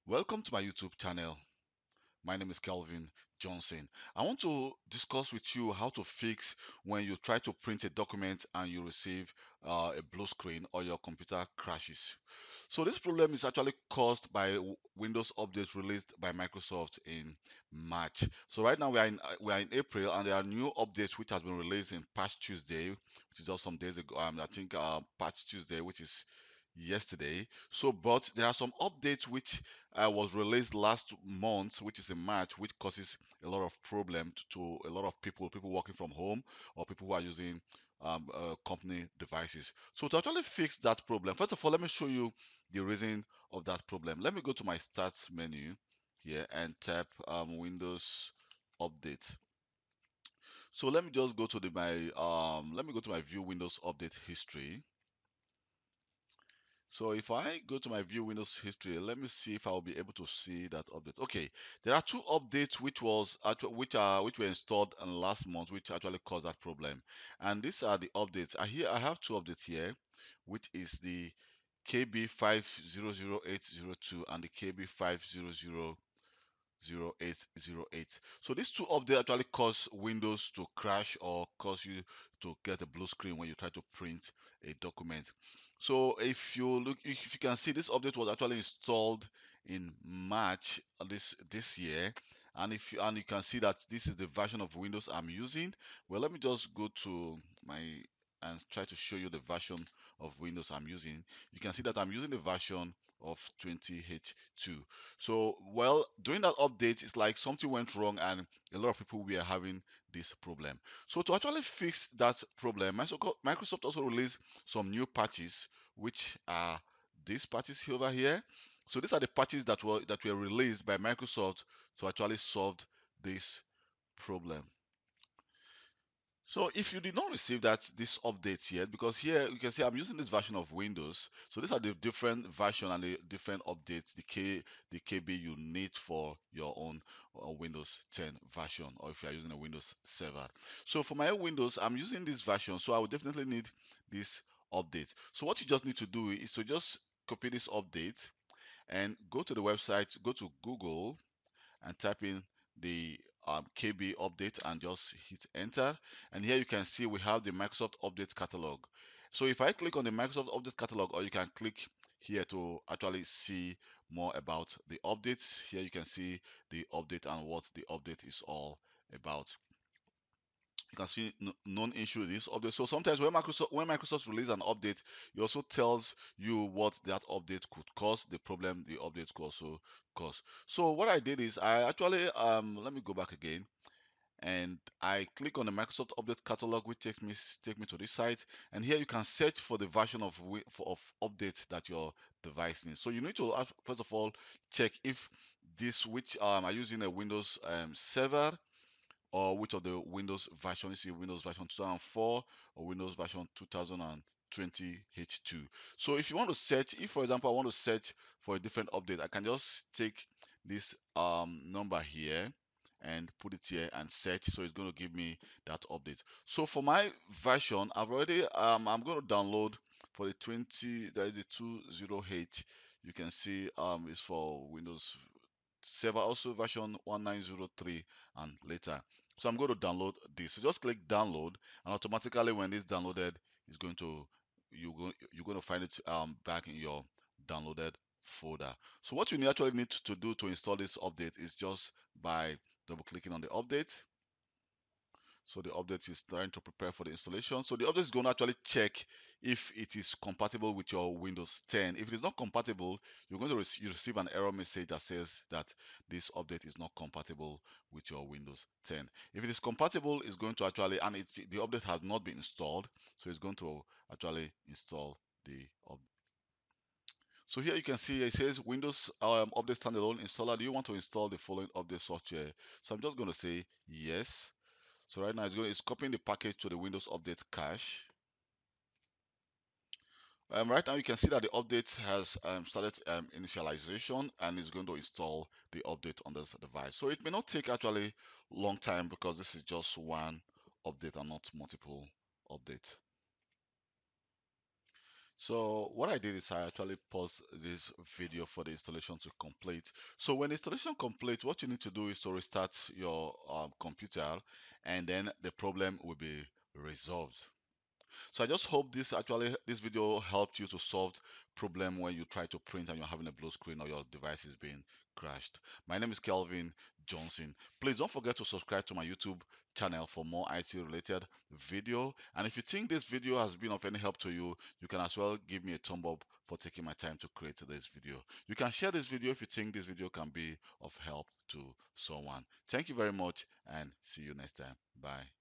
Welcome to my YouTube channel. My name is Kelvin Johnson. I want to discuss with you how to fix when you try to print a document and you receive a blue screen or your computer crashes. So this problem is actually caused by Windows update released by Microsoft in March. So right now we are in April, and there are new updates which has been released in Patch Tuesday, which is just some days ago. I think Patch Tuesday, which is yesterday. So, but there are some updates which was released last month, which is in March, which causes a lot of problem to a lot of people working from home or people who are using company devices. So to actually fix that problem, first of all, let me show you the reason of that problem. Let me go to my Start menu here and tap Windows Update. So let me just go to let me go to my View Windows Update history. So if I go to my View Windows history, let me see if I'll be able to see that update. Okay, there are two updates which were installed in last month, which actually caused that problem. And these are the updates. I have two updates here, which is the KB5000802 and the KB5000808. So these two updates actually cause Windows to crash or cause you to get a blue screen when you try to print a document. So if you can see, this update was actually installed in March this year, and you can see that this is the version of Windows I'm using. Well, let me just go to my and try to show you the version of Windows I'm using. You can see that I'm using the version of 20H2. So, well, during that update, it's like something went wrong and a lot of people were having this problem. So to actually fix that problem, Microsoft also released some new patches, which are these patches over here. So these are the patches that were released by Microsoft to actually solve this problem. So if you did not receive this update yet, because here you can see I'm using this version of Windows. So these are the different version and the different updates, the KB you need for your own Windows 10 version, or if you are using a Windows server. So for my own Windows, I'm using this version, so I will definitely need this update. So what you just need to do is to just copy this update and go to the website, go to Google and type in the KB update and just hit enter. And here you can see we have the Microsoft Update Catalog. So if I click on the Microsoft Update Catalog, or you can click here to actually see more about the updates. Here you can see the update and what the update is all about. You can see known issue this update. So sometimes when Microsoft release an update, it also tells you what that update could cause, the problem the update could also cause. So what I did is I actually let me go back again, and I click on the Microsoft Update Catalog, which take me to this site. And here you can search for the version of update that your device needs. So you need to first of all check if this which are using a Windows server, or which of the Windows version. You see Windows version 2004 or Windows version 2020 H2. So if you want to search, if for example I want to search for a different update, I can just take this number here and put it here and search. So it's going to give me that update. So for my version, I'm going to download for the 20, that is the 20H. You can see it's for Windows server, also version 1903 and later. So I'm going to download this. So just click download, and automatically when it's downloaded, it's going to you're going to find it back in your downloaded folder. So what you actually need to do to install this update is just by double clicking on the update. So the update is trying to prepare for the installation. So the update is going to actually check if it is compatible with your Windows 10. If it is not compatible, you're going to receive an error message that says that this update is not compatible with your Windows 10. If it is compatible, it's going to actually, and the update has not been installed, so it's going to actually install the update. So here you can see it says Windows Update Standalone Installer. Do you want to install the following update software? So I'm just going to say yes. So right now it's copying the package to the Windows Update cache. Right now you can see that the update has started initialization, and is going to install the update on this device. So it may not take actually long time, because this is just one update and not multiple updates. So what I did is I actually paused this video for the installation to complete. So when installation complete, what you need to do is to restart your computer, and then the problem will be resolved. So I just hope this video helped you to solve problem when you try to print and you're having a blue screen or your device is being crashed. My name is Kelvin Johnson. Please don't forget to subscribe to my YouTube channel for more IT related video. And if you think this video has been of any help to you, you can as well give me a thumb up for taking my time to create this video. You can share this video if you think this video can be of help to someone. Thank you very much and see you next time. Bye.